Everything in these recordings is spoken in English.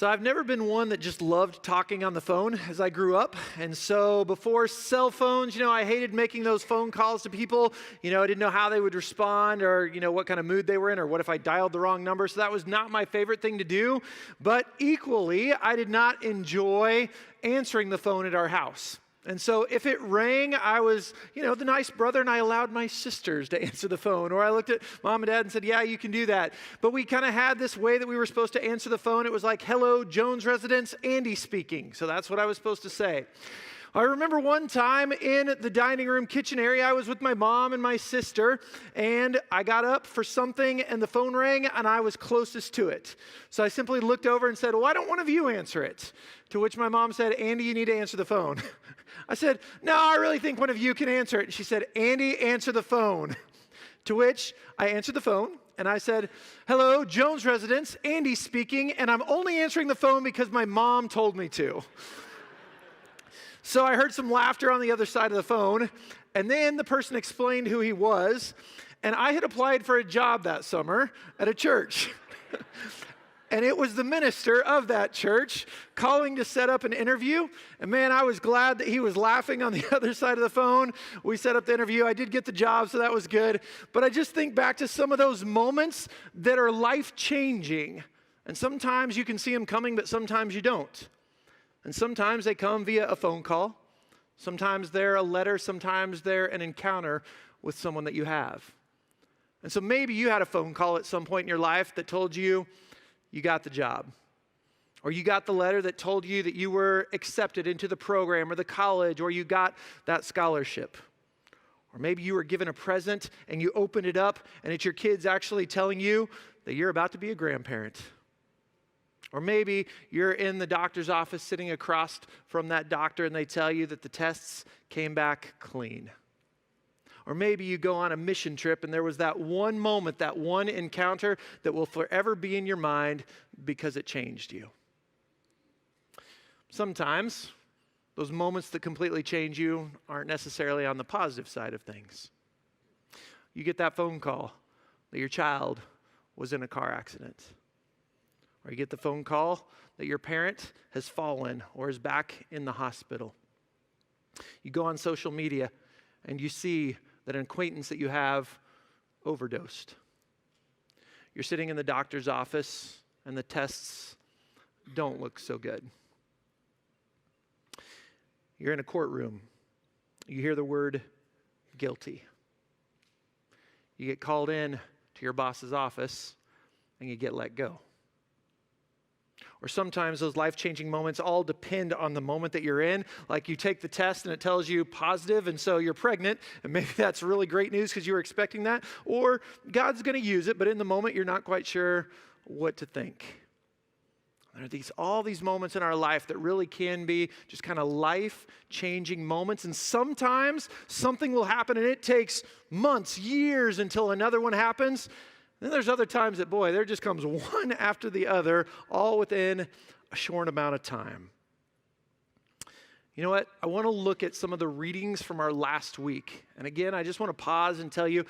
So I've never been one that just loved talking on the phone as I grew up. And so before cell phones, I hated making those phone calls to people. I didn't know how they would respond or, what kind of mood they were in or what if I dialed the wrong number. So that was not my favorite thing to do. But equally, I did not enjoy answering the phone at our house. And so if it rang, I was, the nice brother, and I allowed my sisters to answer the phone. Or I looked at mom and dad and said, yeah, you can do that. But we kind of had this way that we were supposed to answer the phone. It was like, hello, Jones residence, Andy speaking. So that's what I was supposed to say. I remember one time in the dining room kitchen area, I was with my mom and my sister, and I got up for something, and the phone rang, and I was closest to it. So I simply looked over and said, why don't one of you answer it? To which my mom said, Andy, you need to answer the phone. I said, no, I really think one of you can answer it. And she said, Andy, answer the phone. To which I answered the phone, and I said, hello, Jones residence, Andy speaking, and I'm only answering the phone because my mom told me to. So I heard some laughter on the other side of the phone, and then the person explained who he was, and I had applied for a job that summer at a church. And it was the minister of that church calling to set up an interview. And man, I was glad that he was laughing on the other side of the phone. We set up the interview. I did get the job, so that was good. But I just think back to some of those moments that are life-changing. And sometimes you can see them coming, but sometimes you don't. And sometimes they come via a phone call. Sometimes they're a letter. Sometimes they're an encounter with someone that you have. And so maybe you had a phone call at some point in your life that told you got the job. Or you got the letter that told you that you were accepted into the program or the college, or you got that scholarship. Or maybe you were given a present and you opened it up and it's your kids actually telling you that you're about to be a grandparent. Or maybe you're in the doctor's office sitting across from that doctor and they tell you that the tests came back clean. Or maybe you go on a mission trip and there was that one moment, that one encounter that will forever be in your mind because it changed you. Sometimes those moments that completely change you aren't necessarily on the positive side of things. You get that phone call that your child was in a car accident. Or you get the phone call that your parent has fallen or is back in the hospital. You go on social media and you see that an acquaintance that you have overdosed. You're sitting in the doctor's office and the tests don't look so good. You're in a courtroom. You hear the word guilty. You get called in to your boss's office and you get let go. Or sometimes those life-changing moments all depend on the moment that you're in. Like you take the test and it tells you positive and so you're pregnant. And maybe that's really great news because you were expecting that. Or God's going to use it, but in the moment you're not quite sure what to think. There are all these moments in our life that really can be just kind of life-changing moments. And sometimes something will happen and it takes months, years until another one happens. Then there's other times that, there just comes one after the other, all within a short amount of time. You know what? I want to look at some of the readings from our last week. And again, I just want to pause and tell you,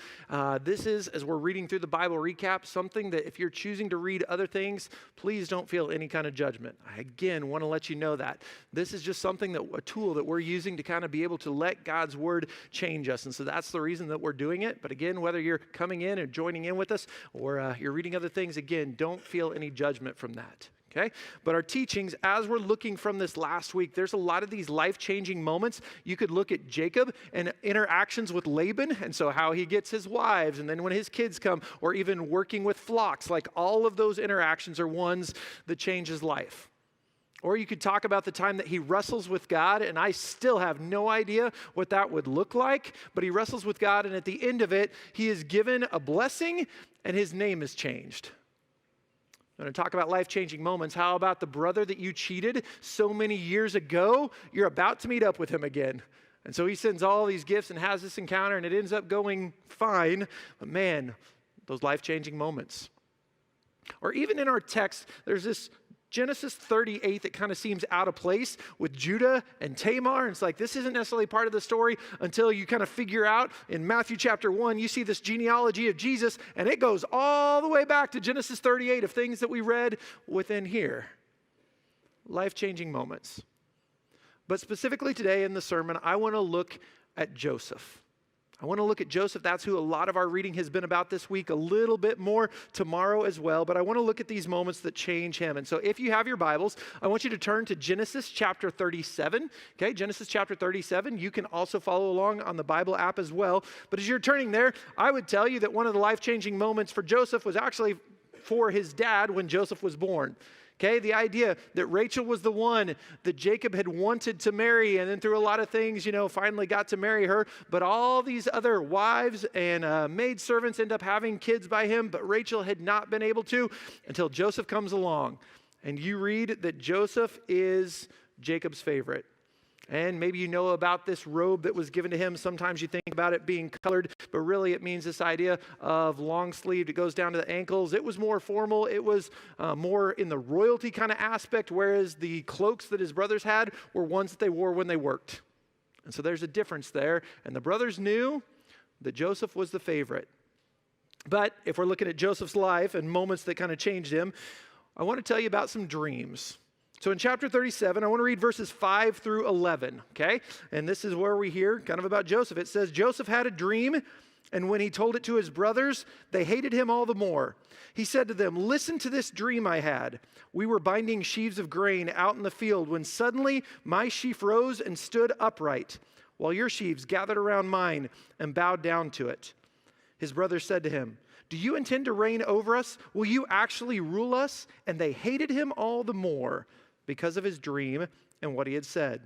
this is, as we're reading through the Bible recap, something that if you're choosing to read other things, please don't feel any kind of judgment. I, again, want to let you know that. This is just something a tool that we're using to kind of be able to let God's word change us. And so that's the reason that we're doing it. But again, whether you're coming in and joining in with us or you're reading other things, again, don't feel any judgment from that. Okay? But our teachings, as we're looking from this last week, there's a lot of these life-changing moments. You could look at Jacob and interactions with Laban, and so how he gets his wives, and then when his kids come, or even working with flocks. Like all of those interactions are ones that change his life. Or you could talk about the time that he wrestles with God, and I still have no idea what that would look like, but he wrestles with God, and at the end of it, he is given a blessing, and his name is changed. I'm going to talk about life-changing moments. How about the brother that you cheated so many years ago? You're about to meet up with him again. And so he sends all these gifts and has this encounter, and it ends up going fine. But man, those life-changing moments. Or even in our text, there's this Genesis 38 that kind of seems out of place with Judah and Tamar. And it's like, this isn't necessarily part of the story until you kind of figure out in Matthew chapter 1, you see this genealogy of Jesus, and it goes all the way back to Genesis 38 of things that we read within here. life-changing moments. But specifically today in the sermon, I want to look at Joseph. I want to look at Joseph. That's who a lot of our reading has been about this week, a little bit more tomorrow as well. But I want to look at these moments that change him. And so if you have your Bibles, I want you to turn to Genesis chapter 37. Okay, Genesis chapter 37. You can also follow along on the Bible app as well. But as you're turning there, I would tell you that one of the life-changing moments for Joseph was actually for his dad when Joseph was born. Okay, the idea that Rachel was the one that Jacob had wanted to marry, and then through a lot of things, finally got to marry her. But all these other wives and maidservants end up having kids by him, but Rachel had not been able to until Joseph comes along. And you read that Joseph is Jacob's favorite. And maybe you know about this robe that was given to him. Sometimes you think about it being colored, but really it means this idea of long sleeved. It goes down to the ankles. It was more formal. It was more in the royalty kind of aspect, whereas the cloaks that his brothers had were ones that they wore when they worked. And so there's a difference there. And the brothers knew that Joseph was the favorite. But if we're looking at Joseph's life and moments that kind of changed him, I want to tell you about some dreams. So in chapter 37, I want to read verses 5 through 11, okay? And this is where we hear kind of about Joseph. It says, Joseph had a dream, and when he told it to his brothers, they hated him all the more. He said to them, listen to this dream I had. We were binding sheaves of grain out in the field when suddenly my sheaf rose and stood upright, while your sheaves gathered around mine and bowed down to it. His brothers said to him, do you intend to reign over us? Will you actually rule us? And they hated him all the more because of his dream and what he had said.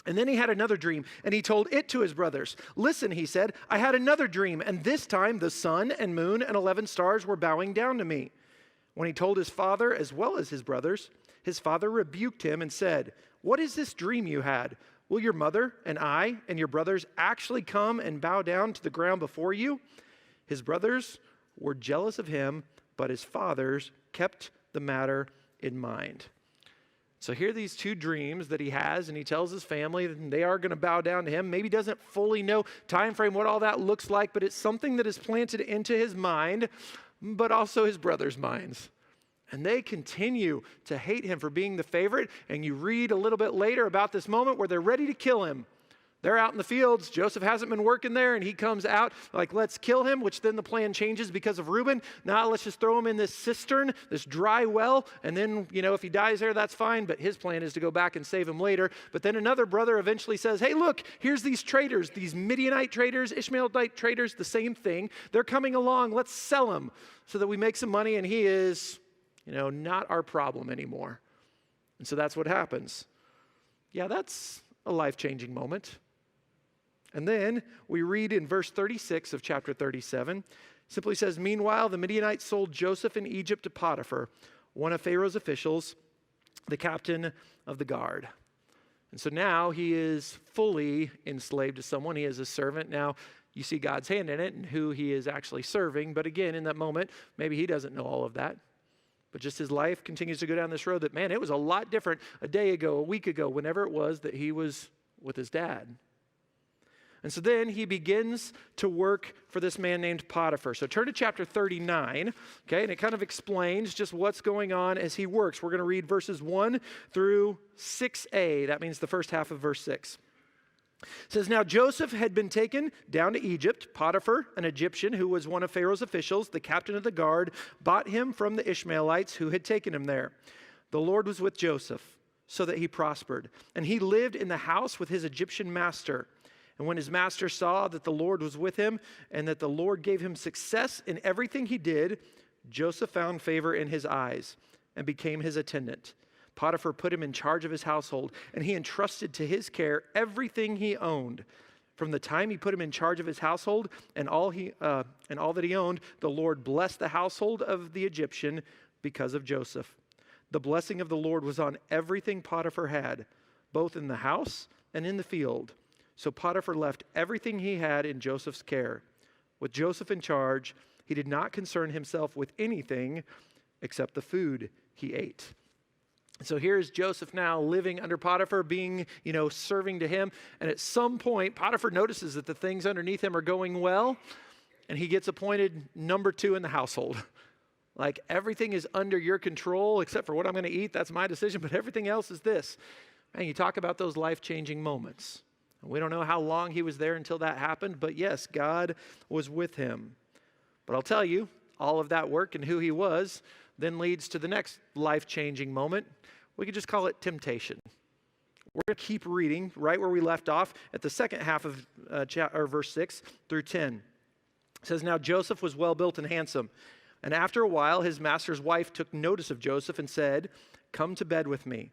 And then he had another dream, and he told it to his brothers. Listen, he said, I had another dream, and this time the sun and moon and 11 stars were bowing down to me. When he told his father as well as his brothers, his father rebuked him and said, what is this dream you had? Will your mother and I and your brothers actually come and bow down to the ground before you? His brothers were jealous of him, but his fathers kept the matter in mind. So here are these two dreams that he has, and he tells his family that they are going to bow down to him. Maybe doesn't fully know time frame what all that looks like, but it's something that is planted into his mind, but also his brothers' minds. And they continue to hate him for being the favorite. And you read a little bit later about this moment where they're ready to kill him. They're out in the fields. Joseph hasn't been working there, and he comes out like, let's kill him, which then the plan changes because of Reuben. Now let's just throw him in this cistern, this dry well, and then, if he dies there, that's fine, but his plan is to go back and save him later. But then another brother eventually says, hey, look, here's these traders, these Midianite traders, Ishmaelite traders, the same thing. They're coming along. Let's sell him so that we make some money, and he is, not our problem anymore. And so that's what happens. Yeah, that's a life-changing moment. And then we read in verse 36 of chapter 37, simply says, meanwhile, the Midianites sold Joseph in Egypt to Potiphar, one of Pharaoh's officials, the captain of the guard. And so now he is fully enslaved to someone. He is a servant. Now you see God's hand in it and who he is actually serving. But again, in that moment, maybe he doesn't know all of that. But just his life continues to go down this road that, man, it was a lot different a day ago, a week ago, whenever it was that he was with his dad. And so then he begins to work for this man named Potiphar. So turn to chapter 39, okay, and it kind of explains just what's going on as he works. We're going to read verses 1 through 6a. That means the first half of verse 6. It says, now Joseph had been taken down to Egypt. Potiphar, an Egyptian who was one of Pharaoh's officials, the captain of the guard, bought him from the Ishmaelites who had taken him there. The Lord was with Joseph, so that he prospered. And he lived in the house with his Egyptian master. And when his master saw that the Lord was with him and that the Lord gave him success in everything he did, Joseph found favor in his eyes and became his attendant. Potiphar put him in charge of his household, and he entrusted to his care everything he owned. From the time he put him in charge of his household and all that he owned, the Lord blessed the household of the Egyptian because of Joseph. The blessing of the Lord was on everything Potiphar had, both in the house and in the field. So Potiphar left everything he had in Joseph's care. With Joseph in charge, he did not concern himself with anything except the food he ate. So here's Joseph now living under Potiphar, being, serving to him. And at some point, Potiphar notices that the things underneath him are going well, and he gets appointed number 2 in the household. Like everything is under your control except for what I'm going to eat. That's my decision. But everything else is this. And you talk about those life-changing moments. We don't know how long he was there until that happened. But yes, God was with him. But I'll tell you, all of that work and who he was then leads to the next life-changing moment. We could just call it temptation. We're going to keep reading right where we left off at the second half of verse 6 through 10. It says, "Now Joseph was well-built and handsome. And after a while, his master's wife took notice of Joseph and said, 'Come to bed with me.'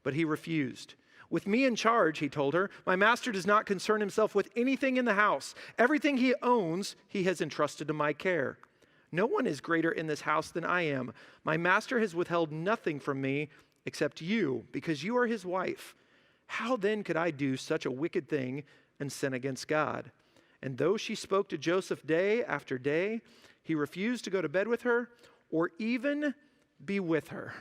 But he refused. 'With me in charge,' he told her, 'my master does not concern himself with anything in the house. Everything he owns, he has entrusted to my care. No one is greater in this house than I am. My master has withheld nothing from me except you, because you are his wife. How then could I do such a wicked thing and sin against God?' And though she spoke to Joseph day after day, he refused to go to bed with her or even be with her."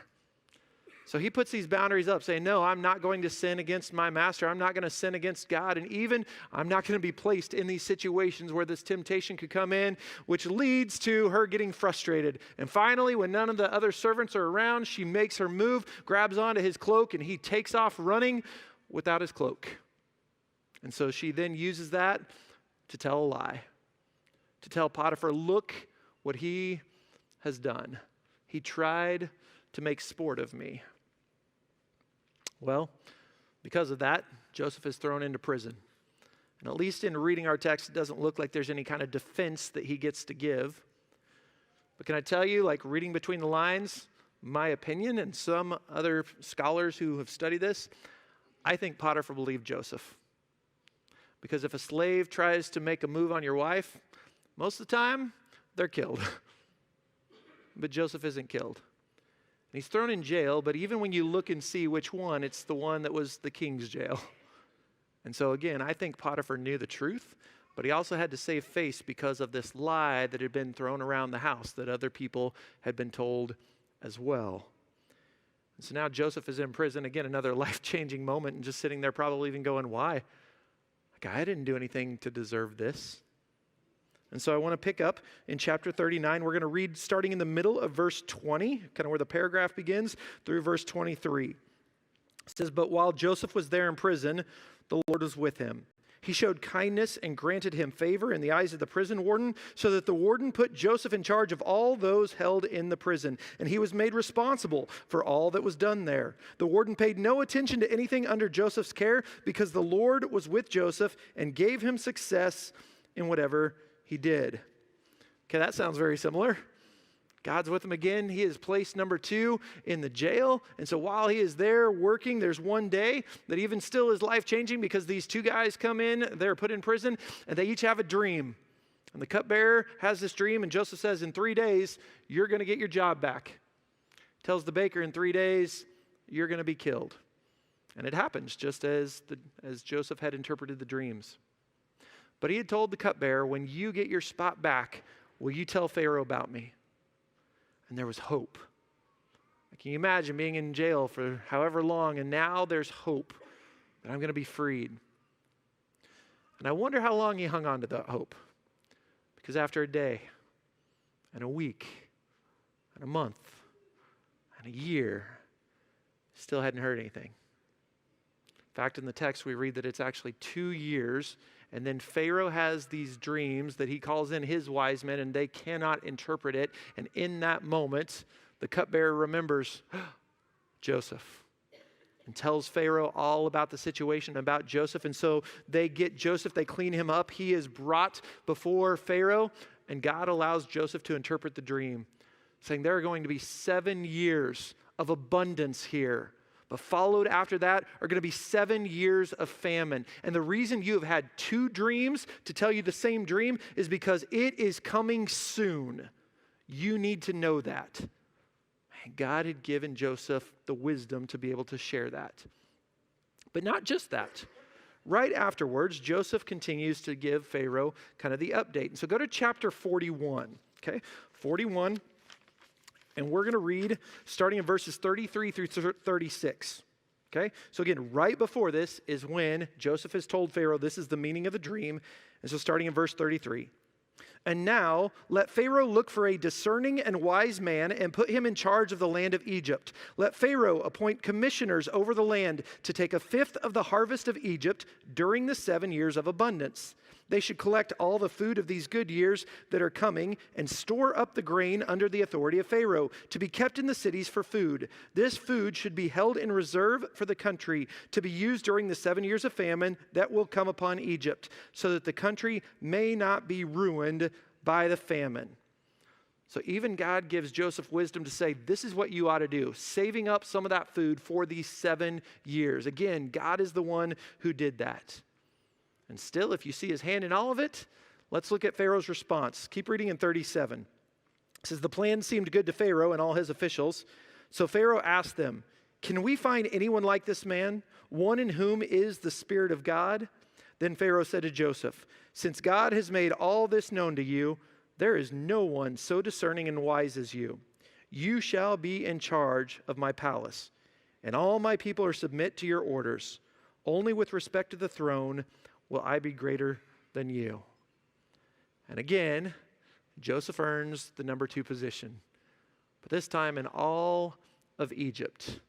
So he puts these boundaries up, saying, no, I'm not going to sin against my master. I'm not going to sin against God. And even I'm not going to be placed in these situations where this temptation could come in, which leads to her getting frustrated. And finally, when none of the other servants are around, she makes her move, grabs onto his cloak, and he takes off running without his cloak. And so she then uses that to tell a lie, to tell Potiphar, look what he has done. He tried to make sport of me. Well, because of that, Joseph is thrown into prison. And at least in reading our text, it doesn't look like there's any kind of defense that he gets to give. But can I tell you, like reading between the lines, my opinion and some other scholars who have studied this, I think Potiphar believed Joseph. Because if a slave tries to make a move on your wife, most of the time, they're killed. But Joseph isn't killed. He's thrown in jail, but even when you look and see which one, it's the one that was the king's jail. And so again, I think Potiphar knew the truth, but he also had to save face because of this lie that had been thrown around the house that other people had been told as well. And so now Joseph is in prison. Again, another life-changing moment, and just sitting there probably even going, why? Like, I didn't do anything to deserve this. And so I want to pick up in chapter 39. We're going to read starting in the middle of verse 20, kind of where the paragraph begins, through verse 23. It says, "But while Joseph was there in prison, the Lord was with him. He showed kindness and granted him favor in the eyes of the prison warden, so that the warden put Joseph in charge of all those held in the prison, and he was made responsible for all that was done there. The warden paid no attention to anything under Joseph's care, because the Lord was with Joseph and gave him success in whatever he did." Okay, that sounds very similar. God's with him again. He is placed number 2 in the jail. And so while he is there working, there's one day that even still is life-changing, because these 2 guys come in, they're put in prison, and they each have a dream. And the cupbearer has this dream, and Joseph says, in 3 days, you're going to get your job back. Tells the baker, in 3 days, you're going to be killed. And it happens just as Joseph had interpreted the dreams. But he had told the cupbearer, when you get your spot back, will you tell Pharaoh about me? And there was hope. Can you imagine being in jail for however long, and now there's hope that I'm going to be freed? And I wonder how long he hung on to that hope. Because after a day, and a week, and a month, and a year, still hadn't heard anything. In fact, in the text we read that it's actually 2 years. And then Pharaoh has these dreams that he calls in his wise men, and they cannot interpret it. And in that moment, the cupbearer remembers Joseph and tells Pharaoh all about the situation, about Joseph. And so they get Joseph, they clean him up. He is brought before Pharaoh, and God allows Joseph to interpret the dream, saying there are going to be 7 years of abundance here. But followed after that are going to be 7 years of famine. And the reason you have had 2 dreams to tell you the same dream is because it is coming soon. You need to know that. And God had given Joseph the wisdom to be able to share that. But not just that. Right afterwards, Joseph continues to give Pharaoh kind of the update. And so go to chapter 41. Okay, 41. And we're going to read starting in verses 33 through 36. Okay? So again, right before this is when Joseph has told Pharaoh this is the meaning of the dream. And so starting in verse 33. And now let Pharaoh look for a discerning and wise man and put him in charge of the land of Egypt. Let Pharaoh appoint commissioners over the land to take a fifth of the harvest of Egypt during the 7 years of abundance. They should collect all the food of these good years that are coming and store up the grain under the authority of Pharaoh to be kept in the cities for food. This food should be held in reserve for the country to be used during the 7 years of famine that will come upon Egypt, so that the country may not be ruined by the famine. So even God gives Joseph wisdom to say, this is what you ought to do, saving up some of that food for these 7 years. Again, God is the one who did that. And still, if you see his hand in all of it, let's look at Pharaoh's response. Keep reading in 37. It says, the plan seemed good to Pharaoh and all his officials. So Pharaoh asked them, can we find anyone like this man, one in whom is the Spirit of God? Then Pharaoh said to Joseph, since God has made all this known to you, there is no one so discerning and wise as you. You shall be in charge of my palace, and all my people are submit to your orders. Only with respect to the throne will I be greater than you. And again, Joseph earns the number 2 position, but this time in all of Egypt.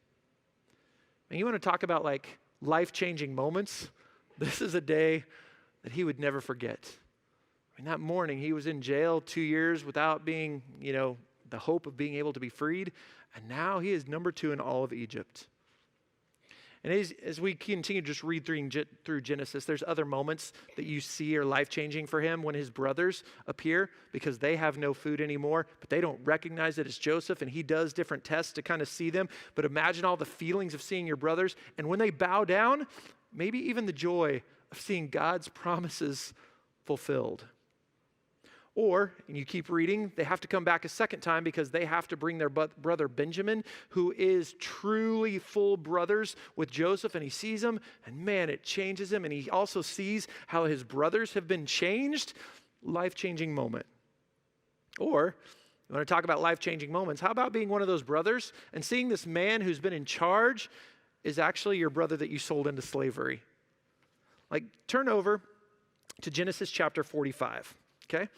And you want to talk about like life-changing moments? This is a day that he would never forget. I mean, that morning he was in jail 2 years without being, the hope of being able to be freed. And now he is number 2 in all of Egypt. And as we continue to just read through Genesis, there's other moments that you see are life-changing for him when his brothers appear because they have no food anymore, but they don't recognize that it's Joseph, and he does different tests to kind of see them. But imagine all the feelings of seeing your brothers, and when they bow down, maybe even the joy of seeing God's promises fulfilled. Or, and you keep reading, they have to come back a second time because they have to bring their brother Benjamin, who is truly full brothers with Joseph, and he sees him, and man, it changes him, and he also sees how his brothers have been changed. Life-changing moment. Or, you want to talk about life-changing moments, how about being one of those brothers and seeing this man who's been in charge is actually your brother that you sold into slavery? Like, turn over to Genesis chapter 45, okay?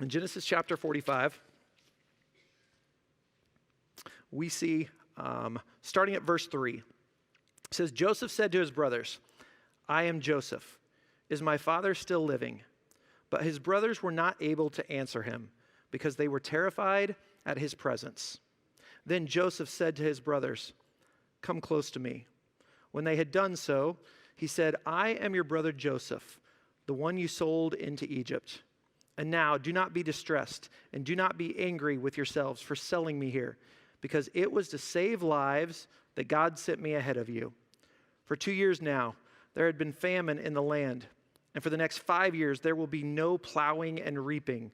In Genesis chapter 45, we see, starting at verse 3, it says, Joseph said to his brothers, I am Joseph. Is my father still living? But his brothers were not able to answer him because they were terrified at his presence. Then Joseph said to his brothers, come close to me. When they had done so, he said, I am your brother Joseph, the one you sold into Egypt. And now do not be distressed and do not be angry with yourselves for selling me here, because it was to save lives that God sent me ahead of you. For 2 years now, there had been famine in the land, and for the next 5 years, there will be no plowing and reaping.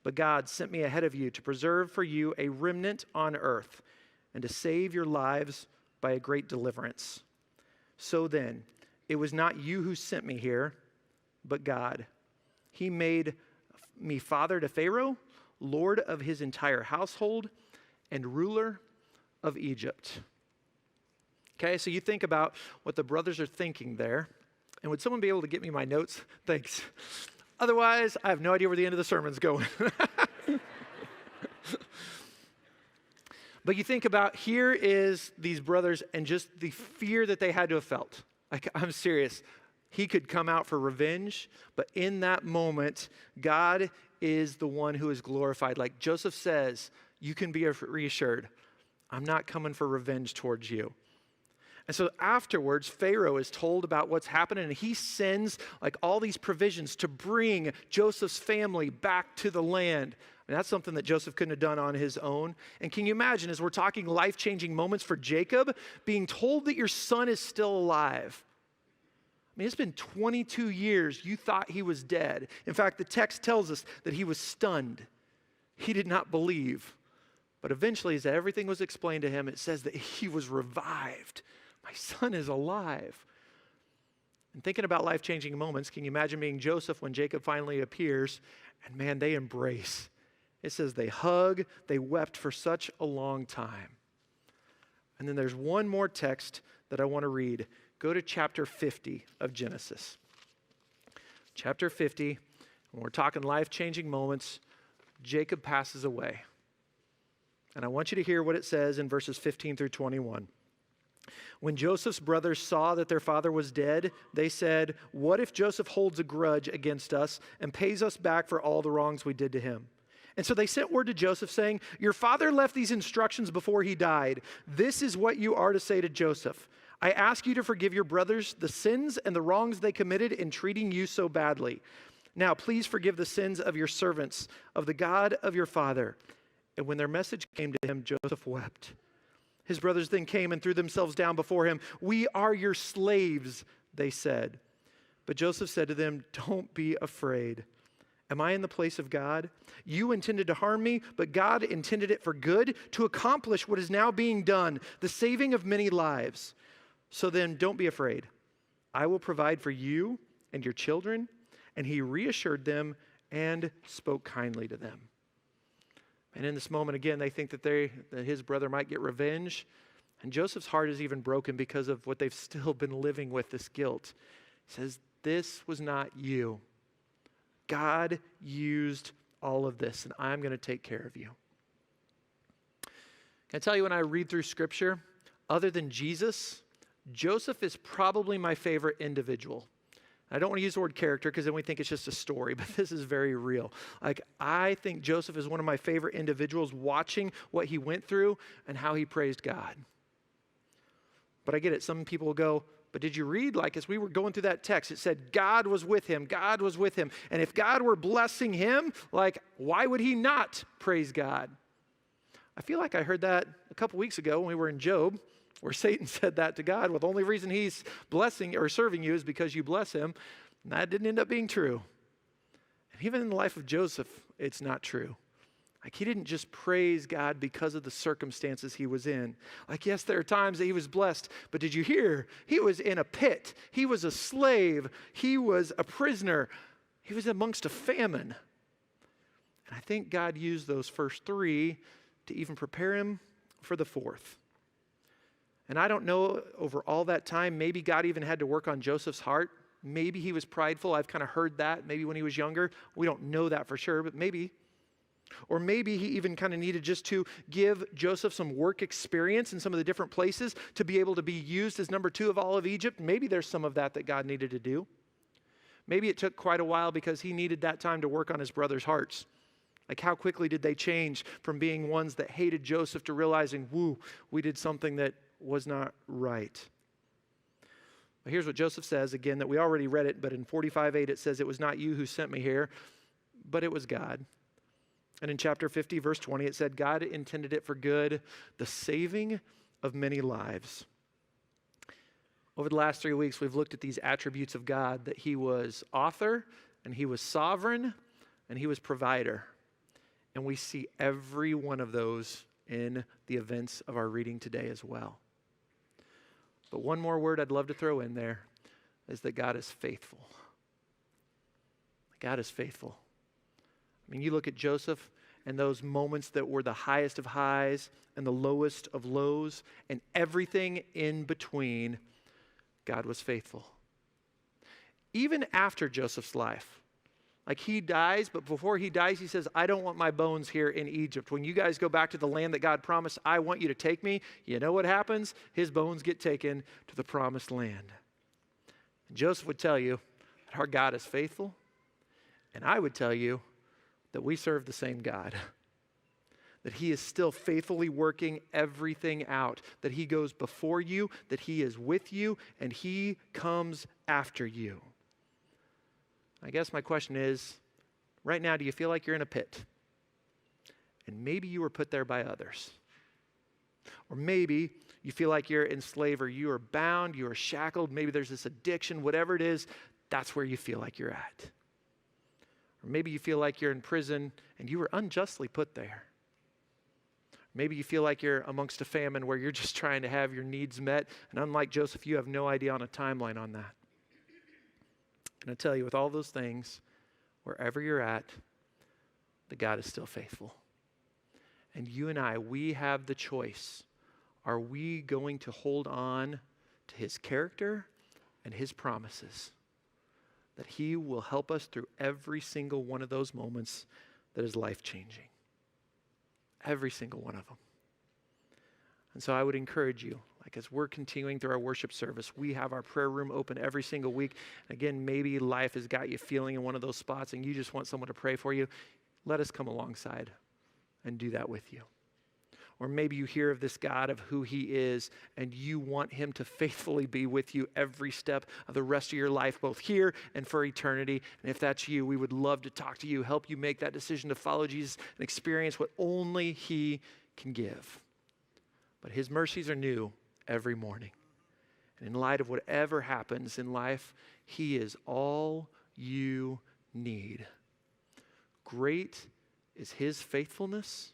But God sent me ahead of you to preserve for you a remnant on earth and to save your lives by a great deliverance. So then, it was not you who sent me here, but God. He made me father to Pharaoh, lord of his entire household, and ruler of Egypt. Okay, so you think about what the brothers are thinking there. And would someone be able to get me my notes? Thanks. Otherwise, I have no idea where the end of the sermon's going. But you think about, here is these brothers and just the fear that they had to have felt. Like, I'm serious. He could come out for revenge, but in that moment, God is the one who is glorified. Like Joseph says, you can be reassured, I'm not coming for revenge towards you. And so afterwards, Pharaoh is told about what's happening, and he sends like all these provisions to bring Joseph's family back to the land. And that's something that Joseph couldn't have done on his own. And can you imagine, as we're talking life-changing moments for Jacob, being told that your son is still alive? I mean, it's been 22 years. You thought he was dead. In fact, the text tells us that he was stunned. He did not believe. But eventually, as everything was explained to him, it says that he was revived. My son is alive. And thinking about life-changing moments, can you imagine being Joseph when Jacob finally appears? And man, they embrace. It says they hug, they wept for such a long time. And then there's one more text that I want to read. Go to chapter 50 of Genesis. Chapter 50, when we're talking life-changing moments, Jacob passes away. And I want you to hear what it says in verses 15 through 21. When Joseph's brothers saw that their father was dead, they said, "What if Joseph holds a grudge against us and pays us back for all the wrongs we did to him?" And so they sent word to Joseph saying, "Your father left these instructions before he died. This is what you are to say to Joseph. I ask you to forgive your brothers the sins and the wrongs they committed in treating you so badly. Now, please forgive the sins of your servants, of the God of your father." And when their message came to him, Joseph wept. His brothers then came and threw themselves down before him. "We are your slaves," they said. But Joseph said to them, "Don't be afraid. Am I in the place of God? You intended to harm me, but God intended it for good, to accomplish what is now being done, the saving of many lives. So then, don't be afraid. I will provide for you and your children." And he reassured them and spoke kindly to them. And in this moment, again, they think that his brother might get revenge. And Joseph's heart is even broken because of what they've still been living with, this guilt. He says, "This was not you. God used all of this, and I'm going to take care of you." Can I tell you, when I read through Scripture, other than Jesus, Joseph is probably my favorite individual. I don't want to use the word character because then we think it's just a story, but this is very real. I think Joseph is one of my favorite individuals, watching what he went through and how he praised God. But I get it. Some people will go, "But did you read, as we were going through that text, it said God was with him, God was with him. And if God were blessing him, why would he not praise God?" I feel like I heard that a couple weeks ago when we were in Job, where Satan said that to God. Well, the only reason he's blessing or serving you is because you bless him. And that didn't end up being true. And even in the life of Joseph, it's not true. He didn't just praise God because of the circumstances he was in. Yes, there are times that he was blessed, but did you hear? He was in a pit. He was a slave. He was a prisoner. He was amongst a famine. And I think God used those first three to even prepare him for the fourth. And I don't know, over all that time, maybe God even had to work on Joseph's heart. Maybe he was prideful. I've kind of heard that maybe when he was younger. We don't know that for sure, but maybe. Or maybe he even kind of needed just to give Joseph some work experience in some of the different places to be able to be used as number 2 of all of Egypt. Maybe there's some of that God needed to do. Maybe it took quite a while because he needed that time to work on his brothers' hearts. How quickly did they change from being ones that hated Joseph to realizing, we did something that was not right. But here's what Joseph says, again, that we already read it, but in 45:8 it says, "It was not you who sent me here, but it was God." And in chapter 50, verse 20, it said, "God intended it for good, the saving of many lives." Over the last 3 weeks, we've looked at these attributes of God, that he was author, and he was sovereign, and he was provider. And we see every one of those in the events of our reading today as well. But one more word I'd love to throw in there is that God is faithful. God is faithful. You look at Joseph and those moments that were the highest of highs and the lowest of lows and everything in between, God was faithful. Even after Joseph's life, he dies, but before he dies, he says, "I don't want my bones here in Egypt. When you guys go back to the land that God promised, I want you to take me." You know what happens? His bones get taken to the promised land. And Joseph would tell you that our God is faithful, and I would tell you that we serve the same God, that he is still faithfully working everything out, that he goes before you, that he is with you, and he comes after you. I guess my question is, right now, do you feel like you're in a pit? And maybe you were put there by others. Or maybe you feel like you're enslaved, or you are bound, you are shackled, maybe there's this addiction, whatever it is, that's where you feel like you're at. Or maybe you feel like you're in prison and you were unjustly put there. Maybe you feel like you're amongst a famine where you're just trying to have your needs met, and unlike Joseph, you have no idea on a timeline on that. And I tell you, with all those things, wherever you're at, the God is still faithful. And you and I, we have the choice. Are we going to hold on to his character and his promises? that he will help us through every single one of those moments that is life-changing. Every single one of them. And so I would encourage you, like as we're continuing through our worship service, we have our prayer room open every single week. Again, maybe life has got you feeling in one of those spots and you just want someone to pray for you. Let us come alongside and do that with you. Or maybe you hear of this God, of who he is, and you want him to faithfully be with you every step of the rest of your life, both here and for eternity. And if that's you, we would love to talk to you, help you make that decision to follow Jesus and experience what only he can give. But his mercies are new every morning. And in light of whatever happens in life, he is all you need. Great is his faithfulness,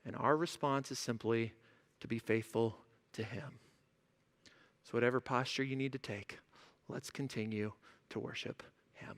and our response is simply to be faithful to him. So whatever posture you need to take, let's continue to worship him.